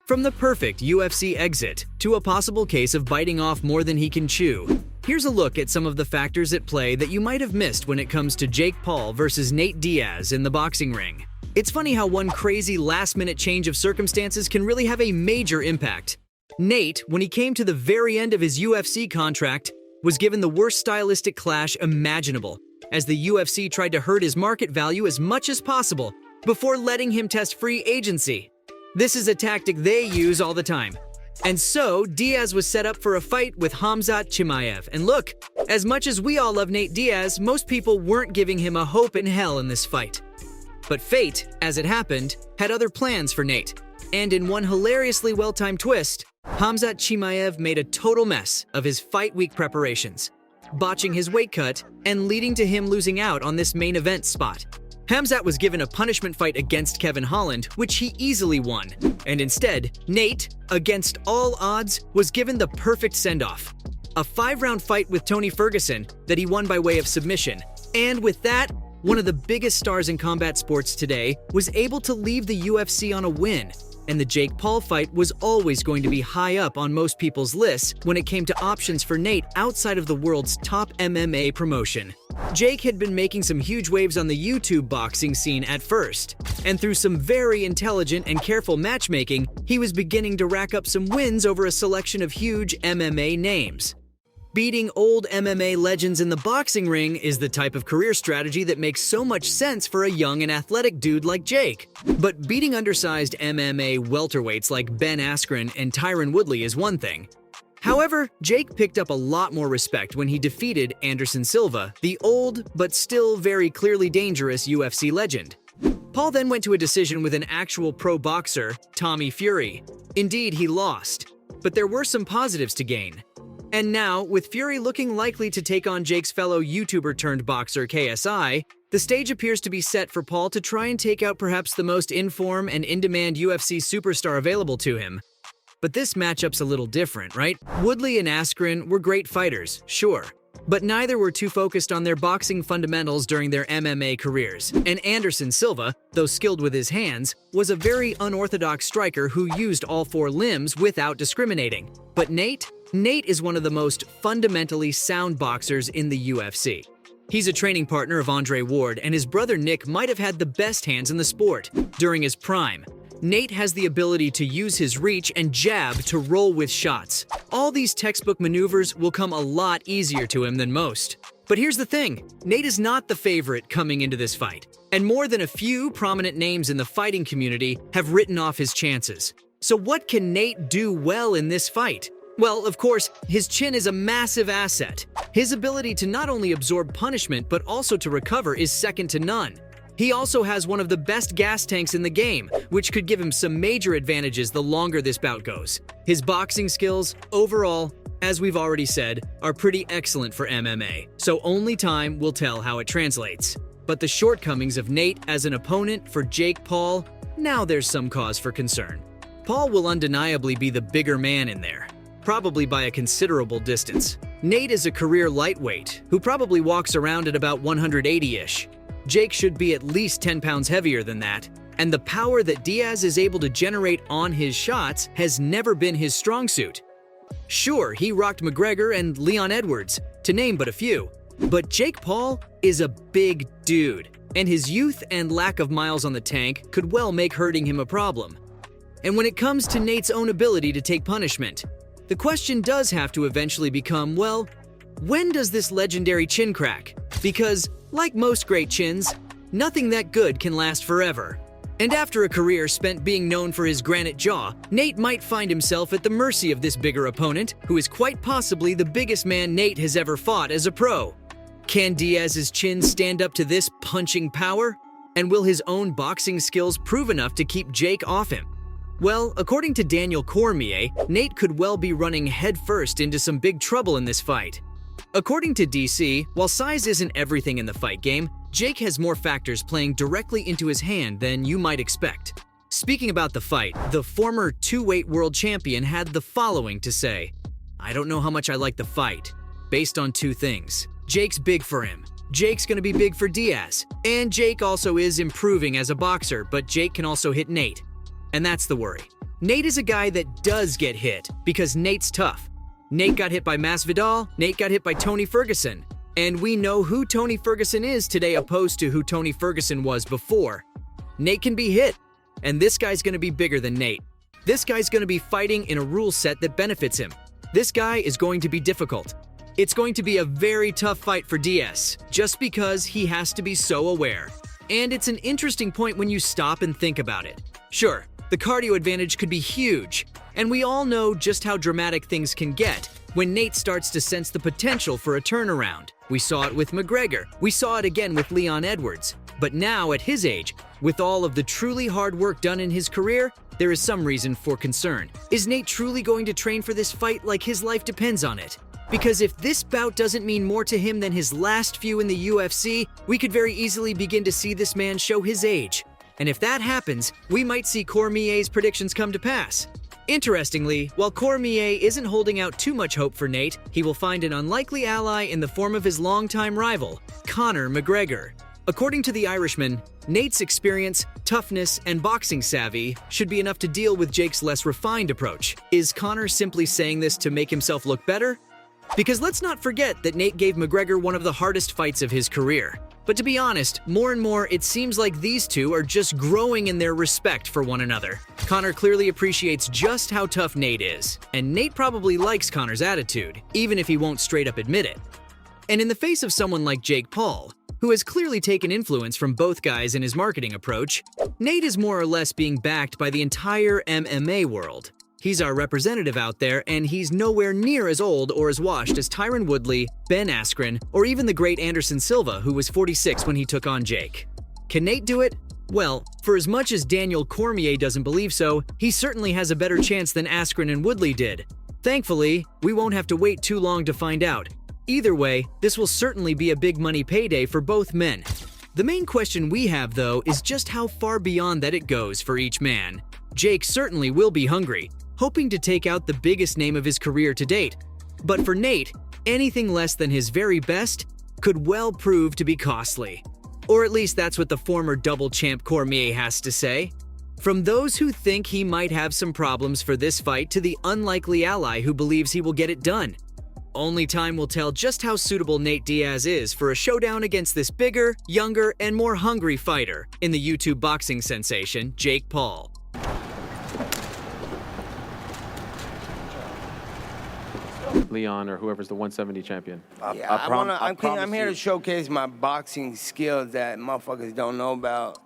From the perfect UFC exit to a possible case of biting off more than he can chew, here's a look at some of the factors at play that you might have missed when it comes to Jake Paul versus Nate Diaz in the boxing ring. It's funny how one crazy last-minute change of circumstances can really have a major impact. Nate, when he came to the very end of his UFC contract, was given the worst stylistic clash imaginable, as the UFC tried to hurt his market value as much as possible before letting him test free agency. This is a tactic they use all the time. And so, Diaz was set up for a fight with Khamzat Chimaev. And look, as much as we all love Nate Diaz, most people weren't giving him a hope in hell in this fight. But fate, as it happened, had other plans for Nate. And in one hilariously well-timed twist, Khamzat Chimaev made a total mess of his fight week preparations, botching his weight cut and leading to him losing out on this main event spot. Khamzat was given a punishment fight against Kevin Holland, which he easily won. And instead, Nate, against all odds, was given the perfect send-off. A 5-round fight with Tony Ferguson that he won by way of submission. And with that, one of the biggest stars in combat sports today was able to leave the UFC on a win. And the Jake Paul fight was always going to be high up on most people's lists when it came to options for Nate outside of the world's top MMA promotion. Jake had been making some huge waves on the YouTube boxing scene at first, and through some very intelligent and careful matchmaking, he was beginning to rack up some wins over a selection of huge MMA names. Beating old MMA legends in the boxing ring is the type of career strategy that makes so much sense for a young and athletic dude like Jake. But beating undersized MMA welterweights like Ben Askren and Tyron Woodley is one thing. However, Jake picked up a lot more respect when he defeated Anderson Silva, the old but still very clearly dangerous UFC legend. Paul then went to a decision with an actual pro boxer, Tommy Fury. Indeed, he lost, but there were some positives to gain. And now, with Fury looking likely to take on Jake's fellow YouTuber-turned-boxer KSI, the stage appears to be set for Paul to try and take out perhaps the most in-form and in-demand UFC superstar available to him. But this matchup's a little different, right? Woodley and Askren were great fighters, sure, but neither were too focused on their boxing fundamentals during their MMA careers. And Anderson Silva, though skilled with his hands, was a very unorthodox striker who used all 4 limbs without discriminating. But Nate is one of the most fundamentally sound boxers in the UFC. He's a training partner of Andre Ward, and his brother Nick might have had the best hands in the sport. During his prime, Nate has the ability to use his reach and jab to roll with shots. All these textbook maneuvers will come a lot easier to him than most. But here's the thing, Nate is not the favorite coming into this fight, and more than a few prominent names in the fighting community have written off his chances. So what can Nate do well in this fight? Well, of course, his chin is a massive asset. His ability to not only absorb punishment but also to recover is second to none. He also has one of the best gas tanks in the game, which could give him some major advantages the longer this bout goes. His boxing skills, overall, as we've already said, are pretty excellent for MMA, so only time will tell how it translates. But the shortcomings of Nate as an opponent for Jake Paul, now there's some cause for concern. Paul will undeniably be the bigger man in there, probably by a considerable distance. Nate is a career lightweight, who probably walks around at about 180-ish. Jake should be at least 10 pounds heavier than that, and the power that Diaz is able to generate on his shots has never been his strong suit. Sure, he rocked McGregor and Leon Edwards, to name but a few, but Jake Paul is a big dude, and his youth and lack of miles on the tank could well make hurting him a problem. And when it comes to Nate's own ability to take punishment, the question does have to eventually become, well, when does this legendary chin crack? Because, like most great chins, nothing that good can last forever. And after a career spent being known for his granite jaw, Nate might find himself at the mercy of this bigger opponent, who is quite possibly the biggest man Nate has ever fought as a pro. Can Diaz's chin stand up to this punching power? And will his own boxing skills prove enough to keep Jake off him? Well, according to Daniel Cormier, Nate could well be running headfirst into some big trouble in this fight. According to DC, while size isn't everything in the fight game, Jake has more factors playing directly into his hand than you might expect. Speaking about the fight, the former two-weight world champion had the following to say: "I don't know how much I like the fight, based on 2 things. Jake's big for him. Jake's gonna be big for Diaz. And Jake also is improving as a boxer, but Jake can also hit Nate. And that's the worry." Nate is a guy that does get hit because Nate's tough. Nate got hit by Masvidal, Nate got hit by Tony Ferguson. And we know who Tony Ferguson is today opposed to who Tony Ferguson was before. Nate can be hit, and this guy's gonna be bigger than Nate. This guy's gonna be fighting in a rule set that benefits him. This guy is going to be difficult. It's going to be a very tough fight for Diaz, just because he has to be so aware. And it's an interesting point when you stop and think about it. Sure, the cardio advantage could be huge, and we all know just how dramatic things can get when Nate starts to sense the potential for a turnaround. We saw it with McGregor, we saw it again with Leon Edwards. But now, at his age, with all of the truly hard work done in his career, there is some reason for concern. Is Nate truly going to train for this fight like his life depends on it? Because if this bout doesn't mean more to him than his last few in the UFC, we could very easily begin to see this man show his age. And if that happens, we might see Cormier's predictions come to pass. Interestingly, while Cormier isn't holding out too much hope for Nate, he will find an unlikely ally in the form of his longtime rival, Conor McGregor. According to the Irishman, Nate's experience, toughness, and boxing savvy should be enough to deal with Jake's less refined approach. Is Conor simply saying this to make himself look better? Because let's not forget that Nate gave McGregor one of the hardest fights of his career. But to be honest, more and more it seems like these two are just growing in their respect for one another. Conor clearly appreciates just how tough Nate is, and Nate probably likes Conor's attitude, even if he won't straight up admit it. And in the face of someone like Jake Paul, who has clearly taken influence from both guys in his marketing approach, Nate is more or less being backed by the entire MMA world. He's our representative out there, and he's nowhere near as old or as washed as Tyron Woodley, Ben Askren, or even the great Anderson Silva, who was 46 when he took on Jake. Can Nate do it? Well, for as much as Daniel Cormier doesn't believe so, he certainly has a better chance than Askren and Woodley did. Thankfully, we won't have to wait too long to find out. Either way, this will certainly be a big money payday for both men. The main question we have, though, is just how far beyond that it goes for each man. Jake certainly will be hungry, hoping to take out the biggest name of his career to date. But for Nate, anything less than his very best could well prove to be costly. Or at least that's what the former double champ Cormier has to say. From those who think he might have some problems for this fight to the unlikely ally who believes he will get it done. Only time will tell just how suitable Nate Diaz is for a showdown against this bigger, younger, and more hungry fighter in the YouTube boxing sensation, Jake Paul. Leon or whoever's the 170 champion. I'm here to showcase my boxing skills that motherfuckers don't know about.